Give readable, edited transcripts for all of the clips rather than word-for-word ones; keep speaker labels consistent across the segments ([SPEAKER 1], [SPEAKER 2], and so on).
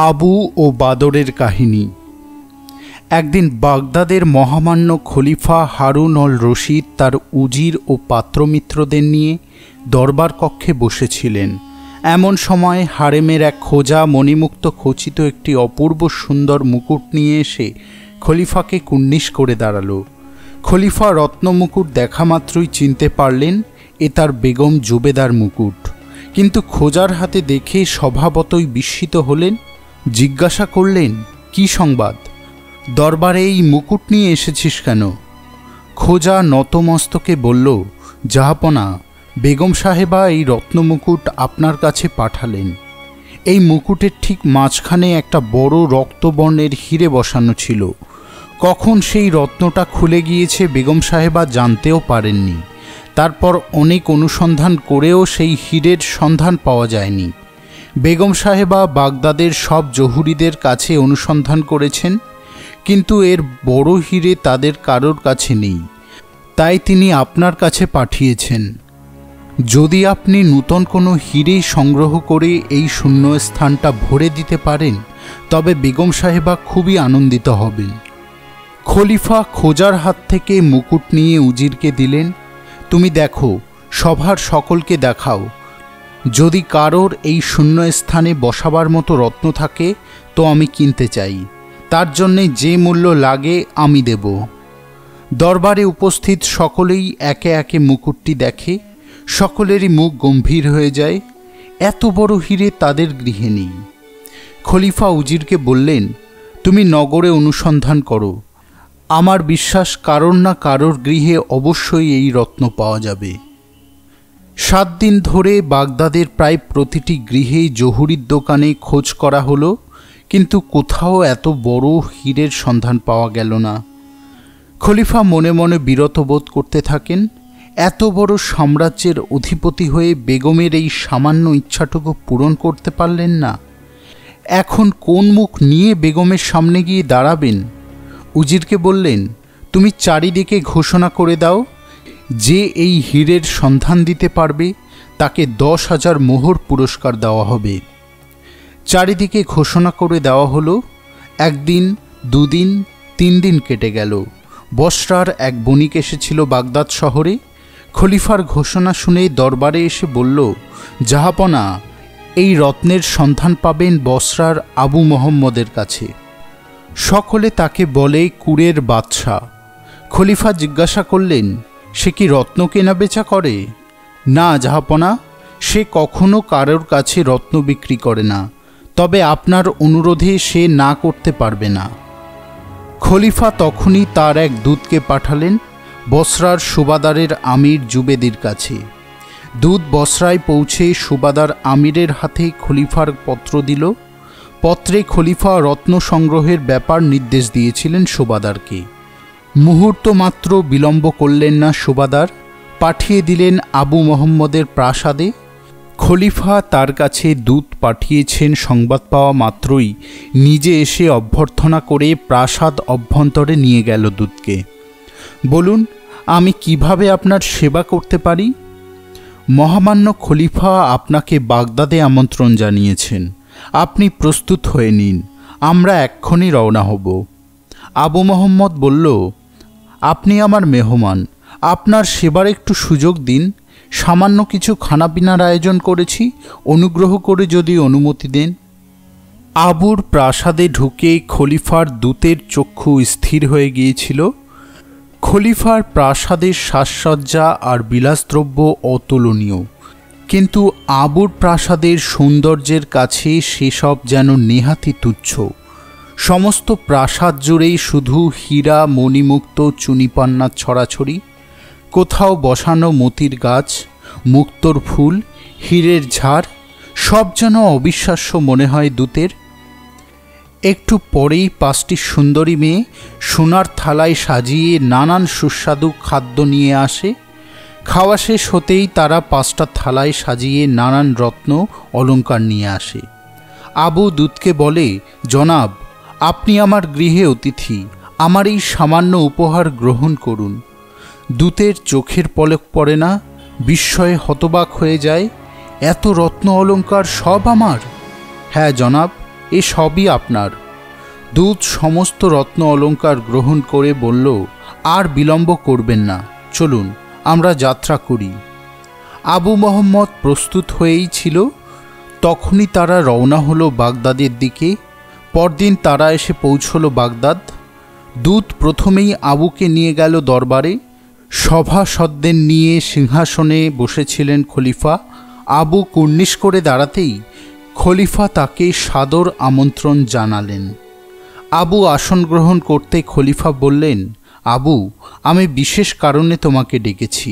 [SPEAKER 1] আবু ও বাদরের কাহিনী। একদিন বাগদাদের মহামান্য খলিফা হারুন অল রশিদ তার উজির ও পাত্রমিত্রদের নিয়ে দরবার কক্ষে বসেছিলেন। এমন সময় হারেমের এক খোঁজা মণিমুক্ত খচিত একটি অপূর্ব সুন্দর মুকুট নিয়ে এসে খলিফাকে কুর্নিশ করে দাঁড়ালো। খলিফা রত্নমুকুট দেখা মাত্রই চিনতে পারলেন এ তার বেগম জুবেদার মুকুট, কিন্তু খোঁজার হাতে দেখে স্বভাবতই বিস্মিত হলেন। জিজ্ঞাসা করলেন, কি সংবাদ? দরবারে এই মুকুট নিয়ে এসেছিস কেন? খোঁজা নতমস্তকে বলল, জাহাপনা, বেগম সাহেবা এই রত্নমুকুট আপনার কাছে পাঠালেন। এই মুকুটের ঠিক মাঝখানে একটা বড় রক্তবর্ণের হিরে বসানো ছিল। কখন সেই রত্নটা খুলে গিয়েছে বেগম সাহেবা জানতেও পারেননি। তারপর অনেক অনুসন্ধান করেও সেই হীরের সন্ধান পাওয়া যায়নি। বেগম সাহেবা বাগদাদের সব জহুরিদের কাছে অনুসন্ধান করেছেন, কিন্তু এর বড় হীরে তাদের কারোর কাছে নেই। তাই তিনি আপনার কাছে পাঠিয়েছেন। যদি আপনি নূতন কোনো হীরে সংগ্রহ করে এই শূন্য স্থানটা ভরে দিতে পারেন, তবে বেগম সাহেবা খুবই আনন্দিত হবেন। খলিফা খোঁজার হাত থেকে মুকুট নিয়ে উজিরকে দিলেন। তুমি দেখো, সভার সকলকে দেখাও। যদি কারোর এই শূন্য স্থানে বসাবার মতো রত্ন থাকে তো আমি কিনতে চাই। তার জন্যে যে মূল্য লাগে আমি দেব। দরবারে উপস্থিত সকলেই একে একে মুকুটটি দেখে। সকলেরই মুখ গম্ভীর হয়ে যায়। এত বড় হীরে তাদের গৃহে নেই। খলিফা উজিরকে বললেন, তুমি নগরে অনুসন্ধান করো। আমার বিশ্বাস কারোর না কারোর গৃহে অবশ্যই এই রত্ন পাওয়া যাবে। 7 দিন ধরে বাগদাদের প্রায় প্রতিটি গৃহেই জহুরির দোকানে খোঁজ করা হলো, কিন্তু কোথাও এত বড় হীরের সন্ধান পাওয়া গেল না। খলিফা মনে মনে বিরত বোধ করতে থাকেন। এত বড় সাম্রাজ্যের অধিপতি হয়ে বেগমের এই সামান্য ইচ্ছাটুকু পূরণ করতে পারলেন না। এখন কোন মুখ নিয়ে বেগমের সামনে গিয়ে দাঁড়াবেন? উজিরকে বললেন, তুমি চারিদিকে ঘোষণা করে দাও, যে এই হীরের সন্ধান দিতে পারবে তাকে 10,000 মোহর পুরস্কার দেওয়া হবে। চারিদিকে ঘোষণা করে দেওয়া হলো। 1 দিন, 2 দিন, 3 দিন কেটে গেল। বসরার এক বণিক এসেছিল বাগদাদ শহরে। খলিফার ঘোষণা শুনে দরবারে এসে বলল, জাহাপনা, এই রত্নের সন্ধান পাবেন বসরার আবু মোহাম্মদের কাছে। সকলে তাকে বলে কুরের বাদশাহ। খলিফা জিজ্ঞাসা করলেন, সে কি রত্ন কেনা বেচা করে? না জাহাপনা, সে কখনো কারোর কাছে রত্ন বিক্রি করে না, তবে আপনার অনুরোধে সে না করতে পারবে না। খলিফা তখনই তার এক দূতকে পাঠালেন বসরার সুবাদারের আমির জুবেদির কাছে। দূত বসরায় পৌঁছে সুবাদার আমিরের হাতে খলিফার পত্র দিল। পত্রে খলিফা রত্ন সংগ্রহের ব্যাপার নির্দেশ দিয়েছিলেন সুবাদারকে। মুহূর্ত মাত্র বিলম্ব করলেন না সুবাদার, পাঠিয়ে দিলেন আবু মোহাম্মদের প্রাসাদে। খলিফা তার কাছে দূত পাঠিয়েছেন সংবাদ পাওয়া মাত্রই নিজে এসে অভ্যর্থনা করে প্রাসাদ অভ্যন্তরে নিয়ে গেল দূতকে। বলুন, আমি কিভাবে আপনার সেবা করতে পারি? মহামান্য খলিফা আপনাকে বাগদাদে আমন্ত্রণ জানিয়েছেন। আপনি প্রস্তুত হয়ে নিন, আমরা এক্ষুনি রওনা হব। আবু মোহাম্মদ বলল, আপনি আমার মেহমান, আপনার সেবার একটু সুযোগ দিন। সামান্য কিছু খানাপিনার আয়োজন করেছি, অনুগ্রহ করে যদি অনুমতি দেন। আবুর প্রাসাদে ঢুকে খলিফার দূতের চক্ষু স্থির হয়ে গিয়েছিল। খলিফার প্রাসাদের সাজসজ্জা আর বিলাসদ্রব্য অতুলনীয়, কিন্তু আবুর প্রাসাদের সৌন্দর্যের কাছে সেসব যেন নেহাতি তুচ্ছ। সমস্ত প্রাসাদ জুড়েই শুধু হীরা মণিমুক্ত চুনিপান্নার ছড়াছড়ি। কোথাও বসানো মতির গাছ, মুক্তোর ফুল, হীরের ঝাড়, সব যেন অবিশ্বাস্য মনে হয় দূতের। একটু পরেই 5টি সুন্দরী মেয়ে সোনার থালায় সাজিয়ে নানান সুস্বাদু খাদ্য নিয়ে আসে। খাওয়া শেষ হতেই তারা 5টা থালায় সাজিয়ে নানান রত্ন অলংকার নিয়ে আসে। আবু দূতকে বলে, জনাব, আপনি আমার গৃহে অতিথি, আমার এই সামান্য উপহার গ্রহণ করুন। দূতের চোখের পলক পড়ে না, বিস্ময়ে হতবাক হয়ে যায়। এত রত্ন অলংকার সব আমার? হ্যাঁ জনাব, এ সবই আপনার। দূত সমস্ত রত্ন অলঙ্কার গ্রহণ করে বলল, আর বিলম্ব করবেন না, চলুন আমরা যাত্রা করি। আবু মোহাম্মদ প্রস্তুত হয়েই ছিল। তখনই তারা রওনা হলো বাগদাদের দিকে। পরদিন তারা এসে পৌঁছল বাগদাদ। দূত প্রথমেই আবুকে নিয়ে গেল দরবারে। সভাসদদের নিয়ে সিংহাসনে বসেছিলেন খলিফা। আবু কুর্নিশ করে দাঁড়াতেই খলিফা তাকে সাদর আমন্ত্রণ জানালেন। আবু আসন গ্রহণ করতে খলিফা বললেন, আবু, আমি বিশেষ কারণে তোমাকে ডেকেছি।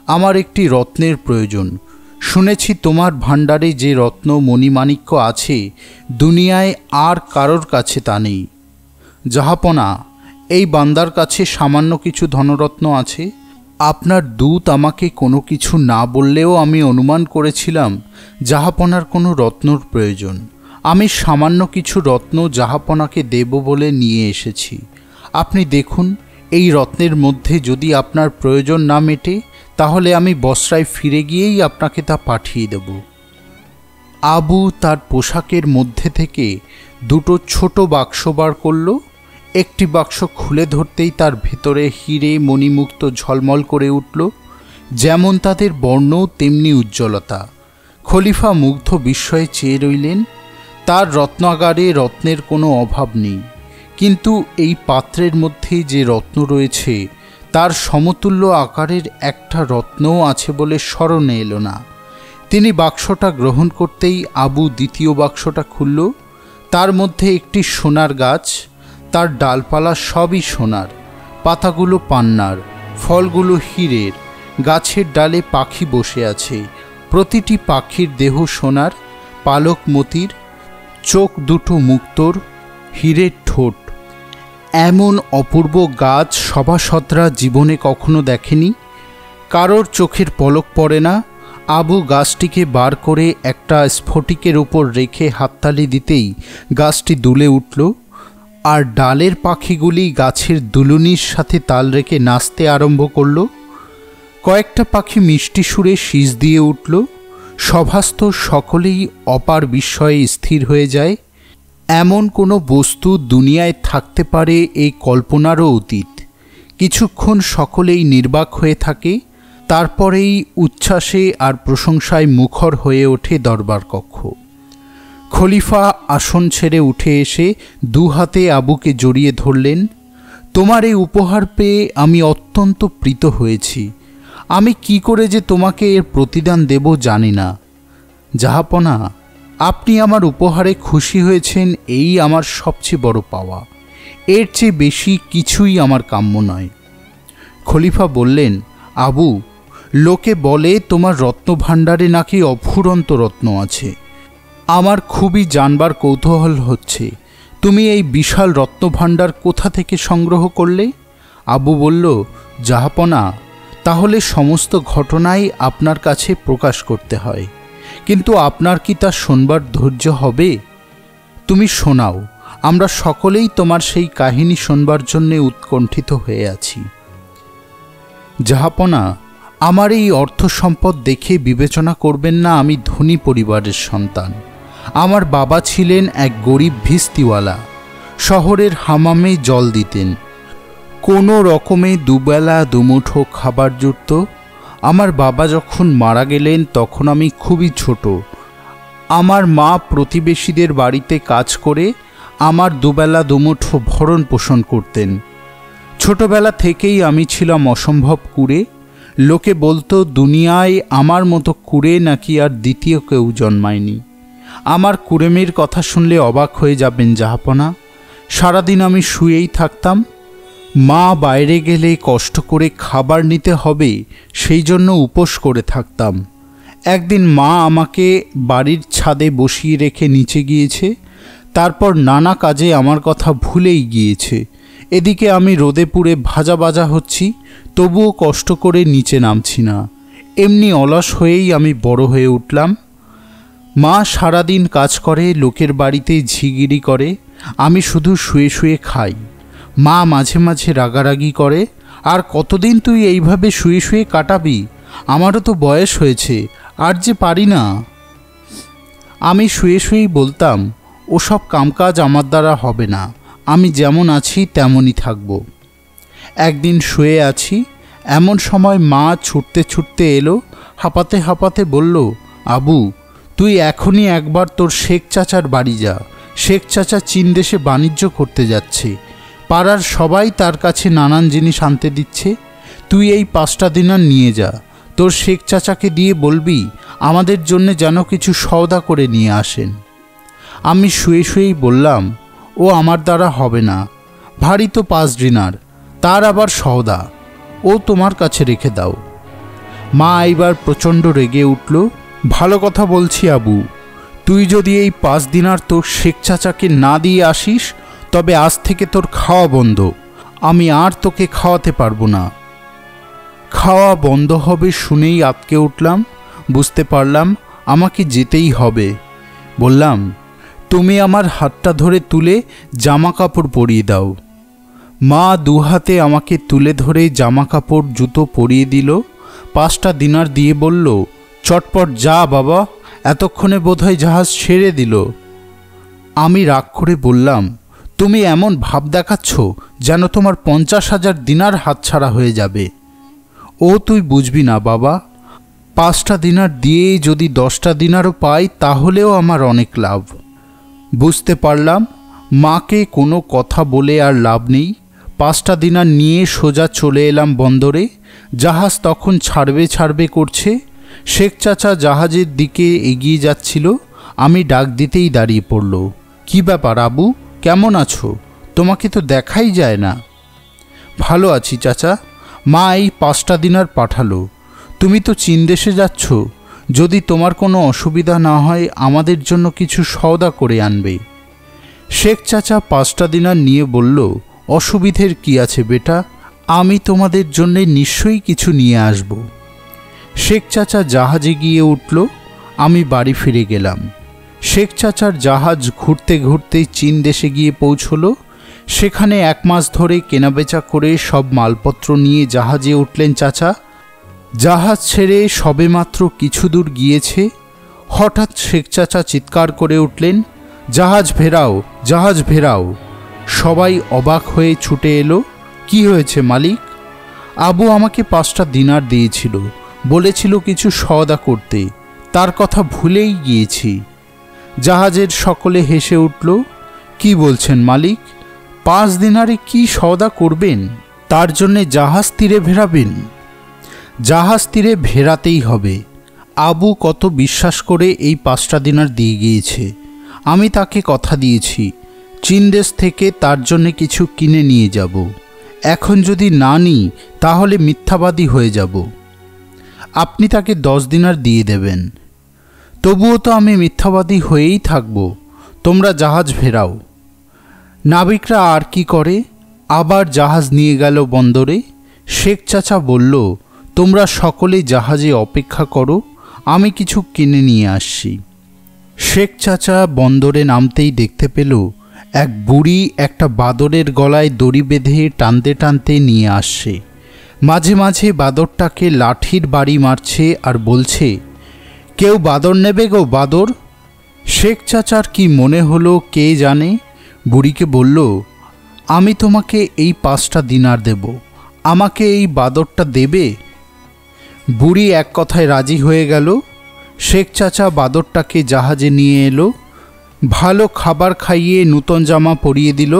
[SPEAKER 1] আমার একটি রত্নের প্রয়োজন। শুনেছি তোমার ভাণ্ডারে যে রত্ন মণিমাণিক্য আছে, দুনিয়ায় আর কারোর কাছে তা নেই। জাহাপনা, এই বান্দার কাছে সামান্য কিছু ধনরত্ন আছে। আপনার দূত আমাকে কোনো কিছু না বললেও আমি অনুমান করেছিলাম জাহাপনার কোনো রত্নর প্রয়োজন। আমি সামান্য কিছু রত্ন জাহাপনাকে দেব বলে নিয়ে এসেছি। আপনি দেখুন, এই রত্নের মধ্যে যদি আপনার প্রয়োজন না মেটে, তাহলে আমি বসরায় ফিরে গিয়েই আপনাকে তা পাঠিয়ে দেব। আবু তার পোশাকের মধ্যে থেকে দুটো ছোট বাক্স বার করল। একটি বাক্স খুলে ধরতেই তার ভেতরে হিরে মণিমুক্ত ঝলমল করে উঠল, যেমন তাদের বর্ণ তেমনি উজ্জ্বলতা। খলিফা মুগ্ধ বিস্ময়ে চেয়ে রইলেন। তার রত্নাগারে রত্নের কোনো অভাব নেই, কিন্তু এই পাত্রের মধ্যে যে রত্ন রয়েছে তার সমতুল্য আকারের একটা রত্নও আছে বলে স্মরণে এলো না। তিনি বাক্সটা গ্রহণ করতেই আবু দ্বিতীয় বাক্সটা খুলল। তার মধ্যে একটি সোনার গাছ, তার ডালপালা সবই সোনার, পাতাগুলো পান্নার, ফলগুলো হীরের। গাছের ডালে পাখি বসে আছে, প্রতিটি পাখির দেহ সোনার, পালক মতির, চোখ দুটো মুক্তোর, হীরের ঠোঁট। এমন অপূর্ব গাছ সভাসদরা জীবনে কখনো দেখেনি। কারোর চোখের পলক পড়ে না। আবু গাছটিকে বার করে একটা স্ফটিকের উপর রেখে হাততালি দিতেই গাছটি দুলে উঠল, আর ডালের পাখিগুলি গাছের দুলুনির সাথে তাল রেখে নাচতে আরম্ভ করল। কয়েকটা পাখি মিষ্টি সুরে শীষ দিয়ে উঠল। সভাস্থ সকলেই অপার বিস্ময়ে স্থির হয়ে যায়। এমন কোনো বস্তু দুনিয়ায় থাকতে পারে এই কল্পনারও অতীত। কিছুক্ষণ সকলেই নির্বাক হয়ে থাকে, তারপরেই উচ্ছ্বাসে আর প্রশংসায় মুখর হয়ে ওঠে দরবার কক্ষ। খলিফা আসন ছেড়ে উঠে এসে দু হাতে আবুকে জড়িয়ে ধরলেন। তোমার এই উপহার পেয়ে আমি অত্যন্ত প্রীত হয়েছি। আমি কি করে যে তোমাকে এর প্রতিদান দেব জানি না। জাহাপনা, আপনি আমার উপহারে খুশি হয়েছেন, এই আমার সবচেয়ে বড় পাওয়া। এর চেয়ে বেশি কিছুই আমার কাম্য নয়। খলিফা বললেন, আবু, লোকে বলে তোমার রত্নভাণ্ডারে নাকি অফুরন্ত রত্ন আছে। আমার খুবই জানবার কৌতূহল হচ্ছে, তুমি এই বিশাল রত্নভাণ্ডার কোথা থেকে সংগ্রহ করলে? আবু বলল, জাহাপনা, তাহলে সমস্ত ঘটনাই আপনার কাছে প্রকাশ করতে হয়, কিন্তু আপনার কি তা শোনবার ধৈর্য হবে? তুমি শোনাও, আমরা সকলেই তোমার সেই কাহিনী শোনবার জন্যে উৎকণ্ঠিত হয়ে আছি। জাহাপনা, আমার এই অর্থ সম্পদ দেখে বিবেচনা করবেন না আমি ধনী পরিবারের সন্তান। আমার বাবা ছিলেন এক গরিব ভিস্তিওয়ালা, শহরের হামামে জল দিতেন। কোনো রকমে দুবেলা দুমুঠো খাবার জুটত। আমার বাবা যখন মারা গেলেন তখন আমি খুবই ছোট। আমার মা প্রতিবেশীদের বাড়িতে কাজ করে আমার দুবেলা দুমুঠো ভরণ পোষণ করতেন। ছোটবেলা থেকেই আমি ছিলাম অসম্ভব কুঁড়ে। লোকে বলতো দুনিয়ায় আমার মতো কুঁড়ে নাকি আর দ্বিতীয় কেউ জন্মায়নি। আমার কুঁড়েমির কথা শুনলে অবাক হয়ে যাবেন জাহাপনা। সারাদিন আমি শুয়েই থাকতাম। মা বাইরে গেলে কষ্ট করে খাবার নিতে হবে, সেই জন্য উপোস করে থাকতাম। একদিন মা আমাকে বাড়ির ছাদে বসিয়ে রেখে নিচে গিয়েছে। তারপর নানা কাজে আমার কথা ভুলেই গিয়েছে। এদিকে আমি রোদে পুড়ে ভাজা ভাজা হচ্ছি, তবুও কষ্ট করে নিচে নামছি না। এমনি অলস হয়েই আমি বড় হয়ে উঠলাম। মা সারাদিন কাজ করে, লোকের বাড়িতে ঝিগিরি করে, আমি শুধু শুয়ে শুয়ে খাই। মা মাঝে মাঝে রাগারাগি করে, আর কতদিন তুই এইভাবে শুয়ে শুয়ে কাটাবি? আমারও তো বয়স হয়েছে, আর যে পারি না। আমি শুয়ে শুয়েই বলতাম, ওসব কামকাজ আমার দ্বারা হবে না, আমি যেমন আছি তেমনই থাকব। একদিন শুয়ে আছি, এমন সময় মা ছুটতে ছুটতে এলো, হাঁপাতে হাঁপাতে বলল, আবু তুই এখনই একবার তোর শেখ চাচার বাড়ি যা। শেখ চাচা চীন দেশে বাণিজ্য করতে যাচ্ছে, পাড়ার সবাই তার কাছে নানান জিনিস আনতে দিচ্ছে। তুই এই 5টা দিনার নিয়ে যা, তোর শেখ চাচাকে দিয়ে বলবি আমাদের জন্য যেন কিছু সওদা করে নিয়ে আসেন। আমি শুয়ে শুয়েই বললাম, ও আমার দ্বারা হবে না, ভারী তো 5 দিনার, তার আবার সওদা, ও তোমার কাছে রেখে দাও। মা এইবার প্রচণ্ড রেগে উঠল, ভালো কথা বলছি আবু, তুই যদি এই 5 দিনার তোর শেখ চাচাকে না দিয়ে আসিস তবে আজ থেকে তোর খাওয়া বন্ধ, আমি আর তোকে খাওয়াতে পারবো না। খাওয়া বন্ধ হবে শুনেই আঁতকে উঠলাম, বুঝতে পারলাম আমাকে যেতেই হবে। বললাম, তুমি আমার হাতটা ধরে তুলে জামা কাপড় পরিয়ে দাও। মা 2 হাতে আমাকে তুলে ধরে জামা কাপড় জুতো পরিয়ে দিল, 5টা দিনার দিয়ে বলল, চটপট যা বাবা, এতক্ষণে বোধহয় জাহাজ ছেড়ে দিল। আমি রাগ করে বললাম, তুমি এমন ভাব দেখাচ্ছ যেন তোমার 50,000 দিনার হাতছাড়া হয়ে যাবে। ও তুই বুঝবি না বাবা, 5টা দিনার দিয়েই যদি 10টা দিনারও পাই তাহলেও আমার অনেক লাভ। বুঝতে পারলাম মাকে কোনো কথা বলে আর লাভ নেই। 5টা দিনার নিয়ে সোজা চলে এলাম বন্দরে। জাহাজ তখন ছাড়বে করছে। শেখ চাচা জাহাজের দিকে এগিয়ে যাচ্ছিল। আমি ডাক দিতেই দাঁড়িয়ে পড়ল, কি ব্যাপার আবু, কেমন আছো? তোমাকে তো দেখাই যায় না। ভালো আছি চাচা, মা এই 5টা দিনার পাঠালো। তুমি তো চীন দেশে যাচ্ছ, যদি তোমার কোনো অসুবিধা না হয় আমাদের জন্য কিছু সওদা করে আনবে। শেখ চাচা 5টা দিনার নিয়ে বলল, অসুবিধের কি আছে বেটা, আমি তোমাদের জন্যে নিশ্চয়ই কিছু নিয়ে আসব। শেখ চাচা জাহাজে গিয়ে উঠল, আমি বাড়ি ফিরে গেলাম। শেখ চাচার জাহাজ ঘুরতে ঘুরতে চীন দেশে গিয়ে পৌঁছলো। সেখানে 1 মাস ধরে কেনাবেচা করে সব মালপত্র নিয়ে জাহাজে উঠলেন চাচা। জাহাজ ছেড়ে সবেমাত্র কিছু দূর গিয়েছে, হঠাৎ শেখ চাচা চিৎকার করে উঠলেন, জাহাজ ফেরাও, জাহাজ ফেরাও। সবাই অবাক হয়ে ছুটে এলো। কি হয়েছে মালিক? আবু আমাকে 5টা দিনার দিয়েছিল, বলেছিল কিছু সওদা করতে, তার কথা ভুলেই গিয়েছি। জাহাজের সকলে হেসে উঠল। কি বলছেন মালিক, 5 দিনারে কি সওদা করবেন? তার জন্যে জাহাজ তীরে ভেরাবেন? জাহাজ তীরে ভেরাতেই হবে। আবু কত বিশ্বাস করে এই 5টা দিনার দিয়ে গিয়েছে, আমি তাকে কথা দিয়েছি চীন দেশ থেকে তার জন্য কিছু কিনে নিয়ে যাব। এখন যদি না নিই তাহলে মিথ্যাবাদী হয়ে যাব। আপনি তাকে 10 দিনার দিয়ে দেবেন। তবুও তো আমি মিথ্যাবাদী হয়েই থাকব। তোমরা জাহাজ ফেরাও। নাবিকরা আর কি করে, আবার জাহাজ নিয়ে গেল বন্দরে। শেখ চাচা বলল, তোমরা সকলে জাহাজে অপেক্ষা করো, আমি কিছু কিনে নিয়ে আসছি। শেখ চাচা বন্দরে নামতেই দেখতে পেল এক বুড়ি একটা বাদরের গলায় দড়ি বেঁধে টানতে টানতে নিয়ে আসছে। মাঝে মাঝে বাদরটাকে লাঠির বাড়ি মারছে আর বলছে, কেউ বাদর নেবে গো বাদর। শেখ চাচার কি মনে হলো কে জানে, বুড়িকে বলল, আমি তোমাকে এই 5টা দিনার দেব, আমাকে এই বাদরটা দেবে? বুড়ি এক কথায় রাজি হয়ে গেল। শেখ চাচা বাদরটাকে জাহাজে নিয়ে এলো, ভালো খাবার খাইয়ে নূতন জামা পরিয়ে দিল।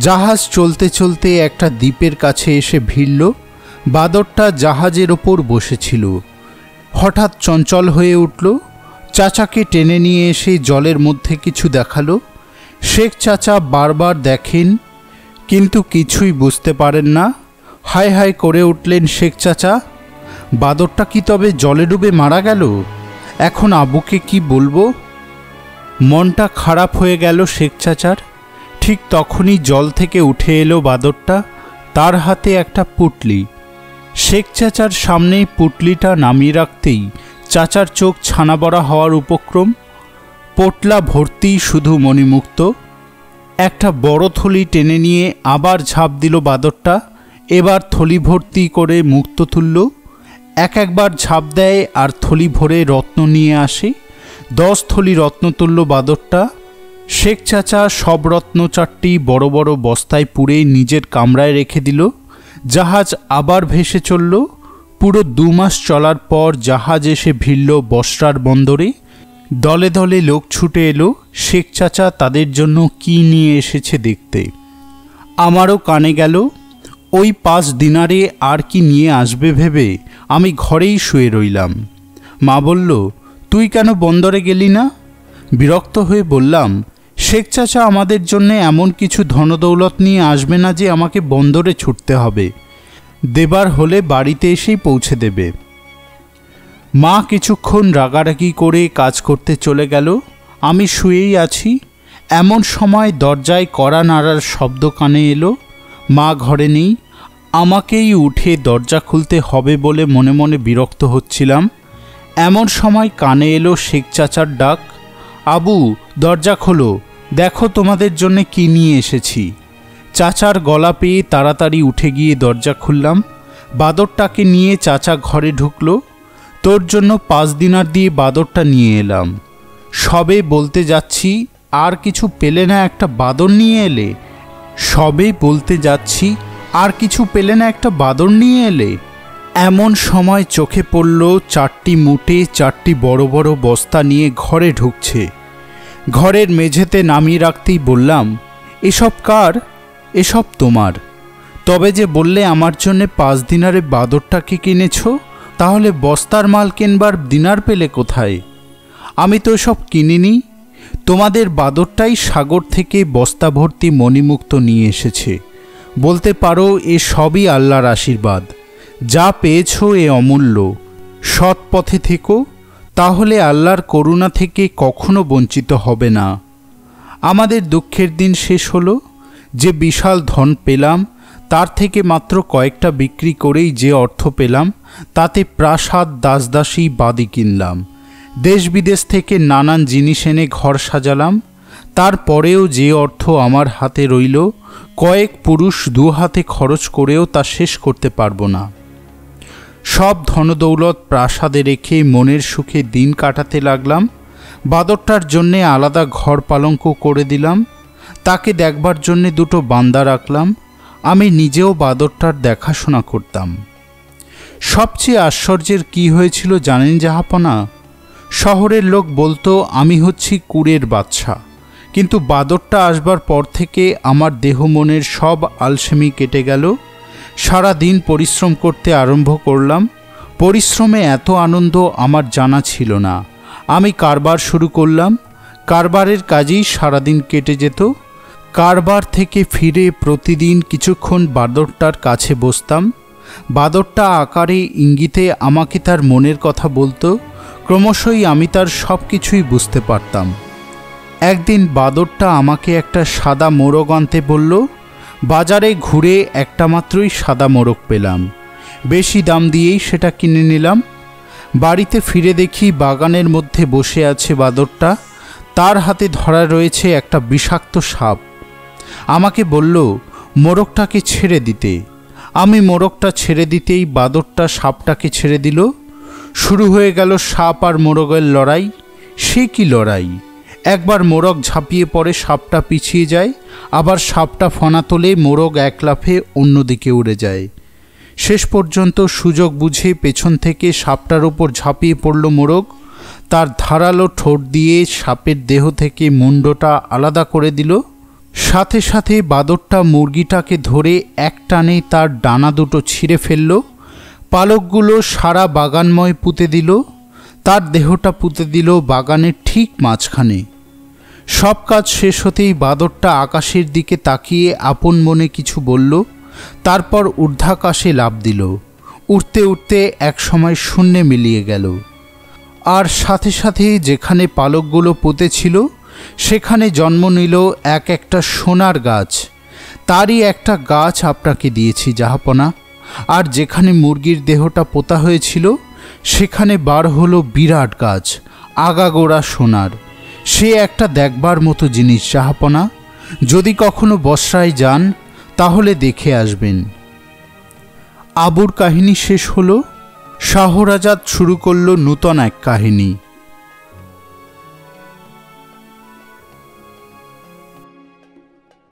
[SPEAKER 1] জাহাজ চলতে চলতে একটা দ্বীপের কাছে এসে ভিড়ল। বাদরটা জাহাজের ওপর বসেছিল, হঠাৎ চঞ্চল হয়ে উঠল। চাচাকে টেনে নিয়ে এসে জলের মধ্যে কিছু দেখালো। শেখ চাচা বারবার দেখেন, কিন্তু কিছুই বুঝতে পারেন না। হায় হায় করে উঠলেন শেখ চাচা, বাদরটা কি তবে জলে ডুবে মারা গেল? এখন আবুকে কি বলবো? মনটা খারাপ হয়ে গেল শেখ চাচার। ঠিক তখনই জল থেকে উঠে এলো বাদরটা, তার হাতে একটা পুঁটলি। শেখ চাচার সামনেই পুঁটলিটা নামিয়ে রাখতেই চাচার চোখ ছানাবড়া হওয়ার উপক্রম। পোটলা ভর্তি শুধু মণিমুক্ত। একটা বড় থলি টেনে নিয়ে আবার ঝাঁপ দিল বাদরটা। এবার থলি ভর্তি করে মুক্ত তুলল। একবার ঝাঁপ দেয় আর থলি ভরে রত্ন নিয়ে আসে। 10 থলি রত্ন তুলল বাদরটা। শেখ চাচা সব রত্ন চারটি বড় বড় বস্তায় পুরে নিজের কামরায় রেখে দিল। জাহাজ আবার ভেসে চলল। পুরো 2 মাস চলার পর জাহাজ এসে ভিড়ল বসরার বন্দরে। দলে দলে লোক ছুটে এলো শেখ চাচা তাদের জন্য কি নিয়ে এসেছে দেখতে। আমারও কানে গেল। ওই 5 দিনারে আর কি নিয়ে আসবে ভেবে আমি ঘরেই শুয়ে রইলাম। মা বলল, তুই কেন বন্দরে গেলি না? বিরক্ত হয়ে বললাম, শেখ চাচা আমাদের জন্য এমন কিছু ধনদৌলত নিয়ে আসবে না যে আমাকে বন্দরে ছুটতে হবে। দেবার হলে বাড়িতে এসেই পৌঁছে দেবে। মা কিছুক্ষণ রাগারাগি করে কাজ করতে চলে গেল। আমি শুয়েই আছি। এমন সময় দরজায় কড়া নাড়ার শব্দ কানে এলো। মা ঘরে নেই। আমাকেই উঠে দরজা খুলতে হবে বলে মনে মনে বিরক্ত হচ্ছিলাম। এমন সময় কানে এলো শেখ চাচার ডাক, আবু দরজা খোলো, দেখো তোমাদের জন্য কি নিয়ে এসেছি। চাচার গলা পেয়ে তাড়াতাড়ি উঠে গিয়ে দরজা খুললাম। বাদরটাকে নিয়ে চাচা ঘরে ঢুকলো। তোর জন্য 5 দিনার দিয়ে বাদরটা নিয়ে এলাম। সবে বলতে যাচ্ছি, আর কিছু পেলে না একটা বাদর নিয়ে এলে? সবে বলতে যাচ্ছি, আর কিছু পেলে না একটা বাদর নিয়ে এলে? এমন সময় চোখে পড়ল 4টি মুটে 4টি বড় বড় বস্তা নিয়ে ঘরে ঢুকছে। ঘরের মেঝেতে নামিয়ে রাখতেই বললাম, এসব কার? এসব তোমার। তবে যে বললে আমার জন্যে 5 দিনারে বাদরটাকে কিনেছ, তাহলে বস্তার মাল কেনবার দিনার পেলে কোথায়? আমি তো এসব কিনিনি। তোমাদের বাদরটাই সাগর থেকে বস্তা ভর্তি মণিমুক্ত নিয়ে এসেছে। বলতে পারো এ সবই আল্লাহর আশীর্বাদ। যা পেয়েছ এ অমূল্য। সৎ পথে থেকো, তাহলে আল্লাহর করুণা থেকে কখনো বঞ্চিত হবে না। আমাদের দুঃখের দিন শেষ হলো। যে বিশাল ধন পেলাম তার থেকে মাত্র কয়েকটা বিক্রি করেই যে অর্থ পেলাম তাতে প্রাসাদ দাসদাসী বাদি কিনলাম। দেশ বিদেশ থেকে নানান জিনিস এনে ঘর সাজালাম। তারপরেও যে অর্থ আমার হাতে রইল, কয়েক পুরুষ 2 হাতে খরচ করেও তা শেষ করতে পারবো না। সব ধনদৌলত প্রাসাদে রেখে মনের সুখে দিন কাটাতে লাগলাম। বাদরটার জন্যে আলাদা ঘর পালঙ্ক করে দিলাম। তাকে দেখবার জন্যে 2টো বান্দা রাখলাম। আমি নিজেও বাদরটার দেখাশোনা করতাম। সবচেয়ে আশ্চর্যের কি হয়েছিল জানেন জাহাপনা? শহরের লোক বলতো আমি হচ্ছি কুড়ের বাদশা, কিন্তু বাদরটা আসবার পর থেকে আমার দেহ মনের সব আলসেমি কেটে গেল। সারা দিন পরিশ্রম করতে আরম্ভ করলাম। পরিশ্রমে এত আনন্দ আমার জানা ছিল না। আমি কারবার শুরু করলাম। কারবারের কাজেই সারাদিন কেটে যেত। কারবার থেকে ফিরে প্রতিদিন কিছুক্ষণ বাদরটার কাছে বসতাম। বাদরটা আকারে ইঙ্গিতে আমাকে তার মনের কথা বলতো। ক্রমশই আমি তার সব কিছুই বুঝতে পারতাম। একদিন বাদরটা আমাকে একটা সাদা মোরগ আনতে বলল। বাজারে ঘুরে একটা মাত্রই সাদা মোরগ পেলাম। বেশি দাম দিয়েই সেটা কিনে নিলাম। বাড়িতে ফিরে দেখি বাগানের মধ্যে বসে আছে বাদরটা। তার হাতে ধরা রয়েছে একটা বিষাক্ত সাপ। আমাকে বলল মোরগটাকে ছেড়ে দিতে। আমি মোরগটা ছেড়ে দিতেই বাদরটা সাপটাকে ছেড়ে দিল। শুরু হয়ে গেল সাপ আর মোরগের লড়াই। সে কি লড়াই! একবার মোরগ ঝাঁপিয়ে পড়ে, সাপটা পিছিয়ে যায়, আবার সাপটা ফনা তোলে, মোরগ এক লাফে অন্যদিকে উড়ে যায়। শেষ পর্যন্ত সুযোগ বুঝে পেছন থেকে সাপটার ওপর ঝাঁপিয়ে পড়ল মোরগ। তার ধারালো ঠোঁট দিয়ে সাপের দেহ থেকে মুন্ডটা আলাদা করে দিল। সাথে সাথে বাদরটা মুরগিটাকে ধরে এক টানে তার ডানা 2টো ছিঁড়ে ফেলল। পালকগুলো সারা বাগানময় পুঁতে দিল। তার দেহটা পুঁতে দিল বাগানের ঠিক মাঝখানে। সব কাজ শেষ হতেই বাদরটা আকাশের দিকে তাকিয়ে আপন মনে কিছু বলল। তারপর ঊর্ধ্বাকাশে লাফ দিল। উঠতে উঠতে এক সময় শূন্যে মিলিয়ে গেল। আর সাথে সাথে যেখানে পালকগুলো পুঁতেছিল সেখানে জন্ম নিল একটা সোনার গাছ। তারই একটা গাছ আপনাকে দিয়েছি জাহাপনা। আর যেখানে মুরগির দেহটা পোতা হয়েছিল সেখানে বার হলো বিরাট গাছ, আগাগোড়া সোনার। সে একটা দেখবার মতো জিনিস জাহাপনা। যদি কখনো বসরায় যান তাহলে দেখে আসবেন। আবুর কাহিনী শেষ হলো। শাহরাজাদ শুরু করল নূতন এক কাহিনী।